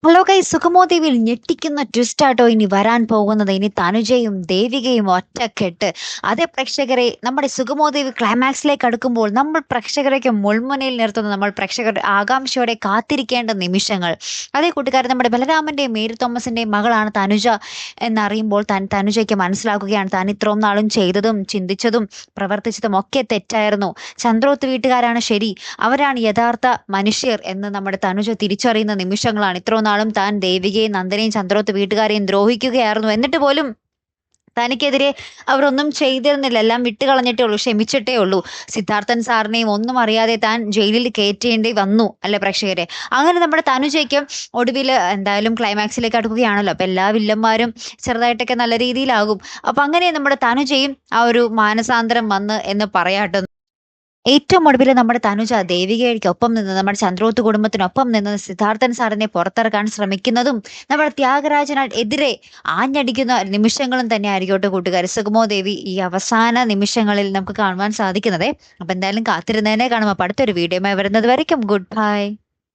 Hello guys, സുഗമോ ദേവിയിൽ ഞെട്ടിക്കുന്ന ട്വിസ്റ്റാട്ടോ ഇനി വരാൻ പോകുന്നത്. ഇനി തനുജയും ദേവികയും ഒറ്റക്കെട്ട്. അതേ പ്രേക്ഷകരെ, നമ്മുടെ സുഗമോ ദേവി ക്ലൈമാക്സിലേക്ക് അടുക്കുമ്പോൾ നമ്മൾ പ്രേക്ഷകരേക്ക് മുൾമുനയിൽ നിർത്തുന്ന, നമ്മൾ പ്രേക്ഷകർ ആകാംക്ഷയോടെ കാത്തിരിക്കേണ്ട നിമിഷങ്ങൾ. അതേ കൂട്ടുകാരൻ, നമ്മുടെ ബലരാമന്റെയും മേരി തോമസിന്റെയും മകളാണ് തനുജ എന്നറിയുമ്പോൾ തനുജയ്ക്ക് മനസ്സിലാക്കുകയാണ് താൻ ഇത്രയും നാളും ചെയ്തതും ചിന്തിച്ചതും പ്രവർത്തിച്ചതും ഒക്കെ തെറ്റായിരുന്നു. ചന്ദ്രോത്ത് വീട്ടുകാരാണ് ശരി, അവരാണ് യഥാർത്ഥ മനുഷ്യർ എന്ന് നമ്മുടെ തനുജ തിരിച്ചറിയുന്ന നിമിഷങ്ങളാണ്. ഇത്രയും നാളും താൻ ദേവികയും നന്ദനയും ചന്ദ്രോത്ത് വീട്ടുകാരെയും ദ്രോഹിക്കുകയായിരുന്നു. എന്നിട്ട് പോലും തനിക്കെതിരെ അവരൊന്നും ചെയ്തിരുന്നില്ല, എല്ലാം വിട്ടുകളഞ്ഞിട്ടേ ഉള്ളൂ, ക്ഷമിച്ചിട്ടേ ഉള്ളൂ. സിദ്ധാർത്ഥൻ സാറിനെയും ഒന്നും അറിയാതെ താൻ ജയിലിൽ കയറ്റേണ്ടി വന്നു അല്ലെ പ്രേക്ഷകരെ. അങ്ങനെ നമ്മുടെ തനുജയ്ക്ക് ഒടുവിൽ എന്തായാലും ക്ലൈമാക്സിലേക്ക് അടുക്കുകയാണല്ലോ. അപ്പം എല്ലാ വില്ലന്മാരും ചെറുതായിട്ടൊക്കെ നല്ല രീതിയിലാകും. അപ്പം അങ്ങനെ നമ്മുടെ തനുജയും ആ ഒരു മാനസാന്തരം വന്ന് എന്ന് പറയാട്ടോ. ഏറ്റവും ഒടുവിൽ നമ്മുടെ തനുജ ദേവികയ്ക്കൊപ്പം നിന്ന്, നമ്മുടെ ചന്ദ്രോത്ത് കുടുംബത്തിനൊപ്പം നിന്ന് സിദ്ധാർത്ഥൻ സാറിനെ പുറത്തിറക്കാൻ ശ്രമിക്കുന്നതും നമ്മുടെ ത്യാഗരാജനെതിരെ ആഞ്ഞടിക്കുന്ന നിമിഷങ്ങളും തന്നെ ആയിരിക്കട്ടെ കൂട്ടുകാർ. സുഗമോ ദേവി ഈ അവസാന നിമിഷങ്ങളിൽ നമുക്ക് കാണുവാൻ സാധിക്കുന്നതേ. അപ്പൊ എന്തായാലും കാത്തിരുന്നതിനെ കാണും. അപ്പൊ അടുത്തൊരു വീഡിയോയുമായി വരുന്നത് വരയ്ക്കും ഗുഡ് ബൈ.